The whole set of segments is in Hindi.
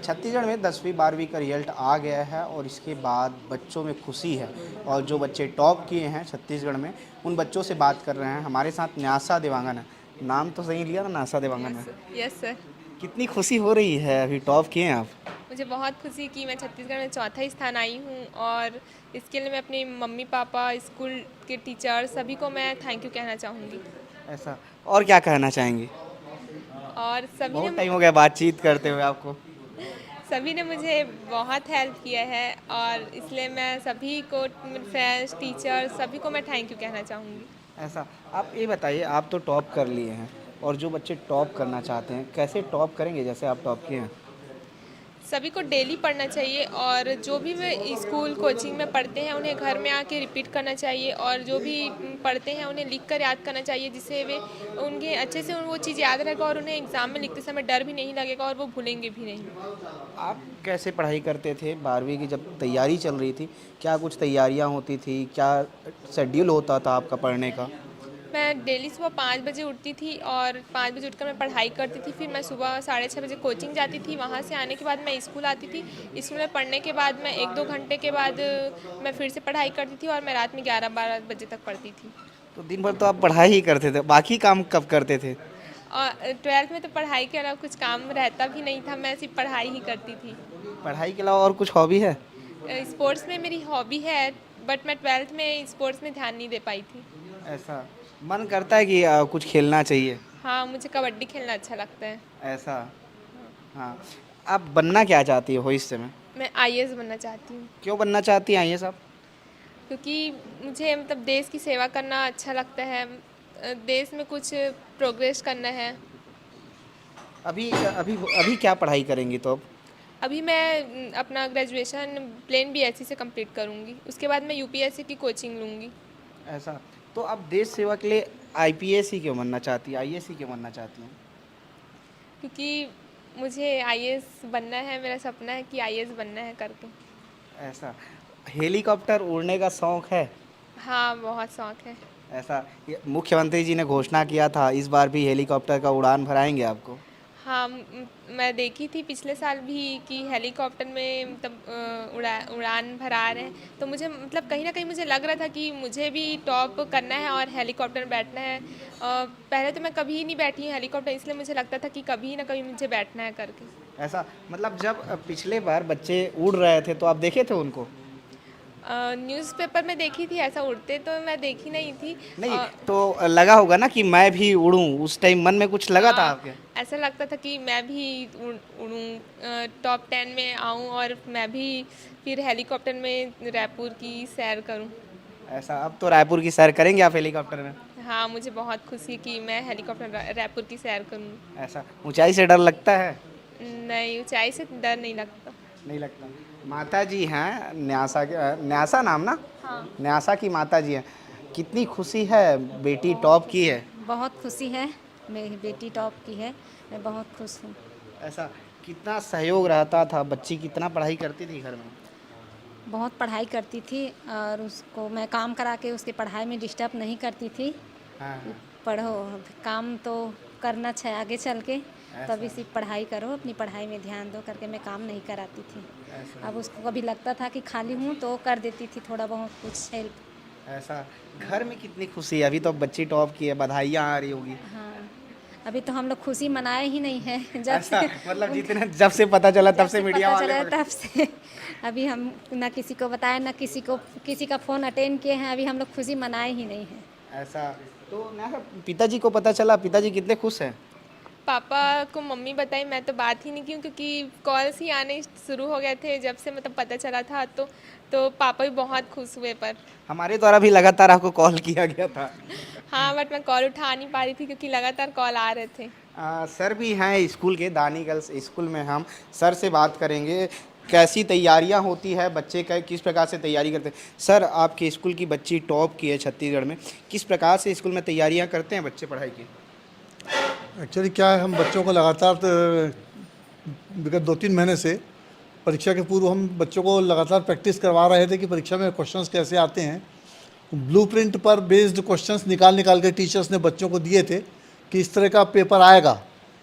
छत्तीसगढ़ में 10वीं 12वीं का रिजल्ट आ गया है और इसके बाद बच्चों में खुशी है और जो बच्चे टॉप किए हैं छत्तीसगढ़ में उन बच्चों से बात कर रहे हैं। हमारे साथ न्यासा देवांगन है। नाम तो सही लिया ना, न्यासा देवांगन है। Yes sir. कितनी खुशी हो रही है, अभी टॉप किए हैं आप? मुझे बहुत खुशी कि मैं छत्तीसगढ़ में चौथा स्थान आई हूँ और इसके लिए मैं अपने मम्मी पापा, स्कूल के टीचर सभी को मैं थैंक यू कहना चाहूँगी। ऐसा, और क्या कहना चाहेंगी? और बहुत टाइम हो गया बातचीत करते हुए आपको। सभी ने मुझे बहुत हेल्प किया है और इसलिए मैं सभी को, फ्रेंड्स, टीचर सभी को मैं थैंक यू कहना चाहूँगी। ऐसा, आप ये बताइए, आप तो टॉप कर लिए हैं और जो बच्चे टॉप करना चाहते हैं कैसे टॉप करेंगे जैसे आप टॉप किए हैं? सभी को डेली पढ़ना चाहिए और जो भी वे स्कूल कोचिंग में पढ़ते हैं उन्हें घर में आके रिपीट करना चाहिए और जो भी पढ़ते हैं उन्हें लिख कर याद करना चाहिए, जिससे वे उनके अच्छे से वो चीज़ याद रहेगा और उन्हें एग्ज़ाम में लिखते समय डर भी नहीं लगेगा और वो भूलेंगे भी नहीं। आप कैसे पढ़ाई करते थे 12वीं की जब तैयारी चल रही थी? क्या कुछ तैयारियां होती थी, क्या शेड्यूल होता था आपका पढ़ने का? मैं डेली सुबह 5 बजे उठती थी और 5 बजे उठकर मैं पढ़ाई करती थी। फिर मैं सुबह 6:30 बजे कोचिंग जाती थी। वहाँ से आने के बाद मैं स्कूल आती थी। स्कूल में पढ़ने के बाद मैं 1-2 घंटे के बाद मैं फिर से पढ़ाई करती थी और मैं रात में 11-12 बजे तक पढ़ती थी। तो दिन भर तो आप पढ़ाई ही करते थे, बाकी काम कब करते थे? और 12th में तो पढ़ाई के अलावा कुछ काम रहता भी नहीं था, मैं सिर्फ पढ़ाई ही करती थी। पढ़ाई के अलावा और कुछ हॉबी है? स्पोर्ट्स में मेरी हॉबी है, बट मैं 12th में स्पोर्ट्स में ध्यान नहीं दे पाई थी। ऐसा, मन करता है कि कुछ खेलना चाहिए? हाँ, मुझे कबड्डी खेलना अच्छा लगता है। ऐसा, हाँ। आप बनना क्या चाहती हो भविष्य में? मैं आईएएस बनना चाहती हूँ क्यों बनना चाहती हैं आईएएस आप? क्योंकि मुझे मतलब देश की सेवा करना अच्छा लगता है। देश में कुछ प्रोग्रेस करना है। अभी अभी अभी क्या पढ़ाई करेंगी तो अब? अभी मैं अपना ग्रेजुएशन प्लेन बीएससी से कंप्लीट करूँगी, उसके बाद मैं यूपीएससी की कोचिंग लूँगी। ऐसा, तो आप देश सेवा के लिए आईपीएस ही क्यों बनना चाहती हैं, आईएएस ही क्यों बनना चाहती हैं? क्योंकि मुझे आईएएस बनना है, मेरा सपना है कि आईएएस बनना है करके। ऐसा, हेलीकॉप्टर उड़ने का शौक है? हाँ, बहुत शौक है। ऐसा, ये मुख्यमंत्री जी ने घोषणा किया था इस बार भी हेलीकॉप्टर का उड़ान भराएंगे आपको? हाँ, मैं देखी थी पिछले साल भी कि हेलीकॉप्टर में मतलब उड़ान भरा रहे हैं, तो मुझे मतलब कहीं ना कहीं मुझे लग रहा था कि मुझे भी टॉप करना है और हेलीकॉप्टर में बैठना है। पहले तो मैं कभी नहीं बैठी हूँ हेलीकॉप्टर, इसलिए मुझे लगता था कि कभी ना कभी मुझे बैठना है करके। ऐसा, मतलब जब पिछले बार बच्चे उड़ रहे थे तो आप देखे थे उनको? न्यूज़पेपर में देखी थी, ऐसा उड़ते तो मैं देखी नहीं थी। नहीं, तो लगा होगा ना कि मैं भी उड़ूं, उस टाइम मन में कुछ लगा था हाँ, आपके? ऐसा लगता था कि मैं भी उड़ूँ, टॉप 10 में आऊँ और मैं भी फिर हेलीकॉप्टर में रायपुर की सैर करूँ। ऐसा, अब तो रायपुर की सैर करेंगे आप हेलीकॉप्टर में? हाँ, मुझे बहुत खुशी कि मैं हेलीकॉप्टर रायपुर की सैर करूँ। ऐसा, ऊंचाई से डर लगता है? नहीं, ऊंचाई से डर नहीं लगता। नहीं लगता। माता जी हैं न्यासा के, न्यासा नाम ना? हाँ। न्यासा की माता जी हैं। कितनी खुशी है, बेटी टॉप की है? बहुत खुशी है, मेरी बेटी टॉप की है, मैं बहुत खुश हूँ। ऐसा, कितना सहयोग रहता था, बच्ची कितना पढ़ाई करती थी घर में? बहुत पढ़ाई करती थी और उसको मैं काम करा के उसकी पढ़ाई में डिस्टर्ब नहीं करती थी। हाँ हाँ। पढ़ो, काम तो करना चाहिए आगे चल के, ऐसा। तभी सिर्फ पढ़ाई करो, अपनी पढ़ाई में ध्यान दो करके मैं काम नहीं कराती थी। ऐसा, अब उसको कभी लगता था कि खाली हूँ तो कर देती थी थोड़ा बहुत कुछ हेल्प। ऐसा, घर में कितनी खुशी है? अभी तो बच्ची टॉप की है, बधाइयाँ आ रही होगी। हाँ, अभी तो हम लोग खुशी मनाए ही नहीं है जब ऐसा, से मतलब जितने जब से पता चला तब से मीडिया पता वाले चला तब से अभी हम ना किसी को बताए, ना किसी का फ़ोन अटेंड किए हैं, अभी हम लोग खुशी मनाए ही नहीं हैं। ऐसा, तो ना पिताजी को पता चला, पिताजी कितने खुश हैं? पापा को मम्मी बताई, मैं तो बात ही नहीं की क्योंकि कॉल्स ही आने शुरू हो गए थे जब से मतलब पता चला था, तो पापा भी बहुत खुश हुए पर। हमारे द्वारा भी लगातार आपको कॉल किया गया था। हाँ, बट मैं कॉल उठा नहीं पा रही थी क्योंकि लगातार कॉल आ रहे थे। सर भी हैं स्कूल के, दानी गर्ल्स स्कूल में। हम सर से बात करेंगे कैसी तैयारियां होती है, बच्चे का किस प्रकार से तैयारी करते हैं। सर, आपके स्कूल की बच्ची टॉप की है छत्तीसगढ़ में, किस प्रकार से स्कूल में तैयारियां करते हैं बच्चे पढ़ाई की? एक्चुअली क्या है, हम बच्चों को लगातार विगत 2-3 महीने से परीक्षा के पूर्व हम बच्चों को लगातार प्रैक्टिस करवा रहे थे कि परीक्षा में क्वेश्चंस कैसे आते हैं। ब्लूप्रिंट पर बेस्ड क्वेश्चंस निकाल के टीचर्स ने बच्चों को दिए थे कि इस तरह का पेपर आएगा,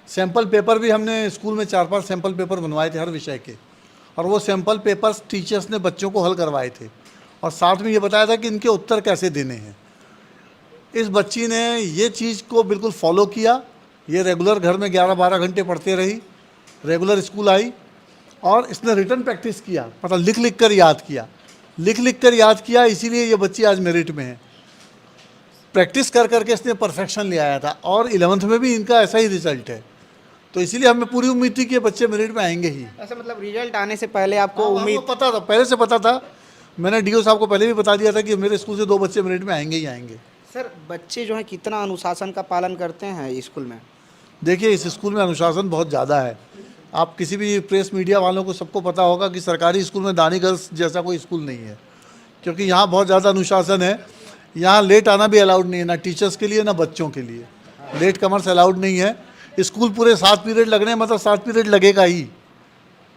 सैम्पल पेपर भी हमने स्कूल में 4-5 सैम्पल पेपर बनवाए थे हर विषय के, और वो सैम्पल पेपर्स टीचर्स ने बच्चों को हल करवाए थे और साथ में ये बताया था कि इनके उत्तर कैसे देने हैं। इस बच्ची ने ये चीज़ को बिल्कुल फॉलो किया, ये रेगुलर घर में 11-12 घंटे पढ़ते रही, रेगुलर स्कूल आई और इसने रिटर्न प्रैक्टिस किया, मतलब लिख लिख कर याद किया, इसीलिए ये बच्ची आज मेरिट में है। प्रैक्टिस कर करके इसने परफेक्शन ले आया था और 11th में भी इनका ऐसा ही रिजल्ट है। तो इसीलिए हमें पूरी उम्मीद थी कि ये बच्चे मेरिट में आएंगे ही। ऐसा मतलब रिजल्ट आने से पहले आपको उम्मीद पता था, पहले से पता था। मैंने डीओ साहब को पहले भी बता दिया था कि मेरे स्कूल से 2 बच्चे मेरिट में आएंगे ही आएंगे। सर बच्चे जो हैं कितना अनुशासन का पालन करते हैं स्कूल में? देखिए, इस स्कूल में अनुशासन बहुत ज़्यादा है। आप किसी भी प्रेस मीडिया वालों को सबको पता होगा कि सरकारी स्कूल में दानी गर्ल्स जैसा कोई स्कूल नहीं है, क्योंकि यहाँ बहुत ज़्यादा अनुशासन है। यहाँ लेट आना भी अलाउड नहीं है, ना टीचर्स के लिए ना बच्चों के लिए। लेट कमर्स अलाउड नहीं है। स्कूल पूरे 7 पीरियड लगने, मतलब 7 पीरियड लगेगा ही,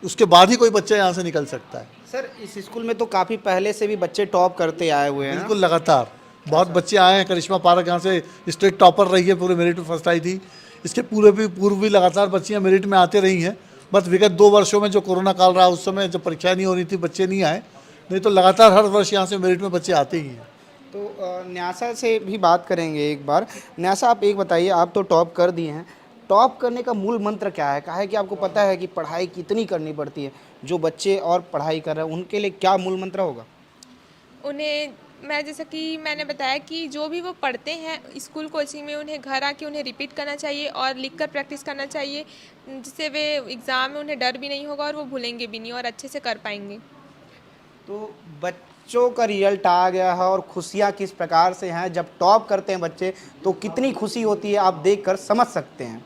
उसके बाद ही कोई बच्चा यहाँ से निकल सकता है। सर इस स्कूल में तो काफ़ी पहले से भी बच्चे टॉप करते आए हुए हैं। बिल्कुल लगातार बहुत बच्चे आए हैं। करिश्मा पारक यहाँ से स्टेट टॉपर रही है, पूरे मेरिट में फर्स्ट आई थी। इसके पूर्व भी लगातार बच्चियाँ मेरिट में आते रही हैं। बस विगत 2 वर्षों में जो कोरोना काल रहा, उस समय जब परीक्षा नहीं हो रही थी, बच्चे नहीं आए, नहीं तो लगातार हर वर्ष यहाँ से मेरिट में बच्चे आते ही हैं। तो न्यासा से भी बात करेंगे एक बार। न्यासा आप एक बताइए, आप तो टॉप कर दिए हैं, टॉप करने का मूल मंत्र क्या है? काहे कि आपको पता है कि पढ़ाई कितनी करनी पड़ती है, जो बच्चे और पढ़ाई कर रहे हैं उनके लिए क्या मूल मंत्र होगा? उन्हें मैं जैसा कि मैंने बताया कि जो भी वो पढ़ते हैं स्कूल कोचिंग में, उन्हें घर आके उन्हें रिपीट करना चाहिए और लिखकर प्रैक्टिस करना चाहिए, जिससे वे एग्ज़ाम में उन्हें डर भी नहीं होगा और वो भूलेंगे भी नहीं और अच्छे से कर पाएंगे। तो बच्चों का रिजल्ट आ गया है और खुशियाँ किस प्रकार से हैं, जब टॉप करते हैं बच्चे तो कितनी खुशी होती है आप देख कर समझ सकते हैं।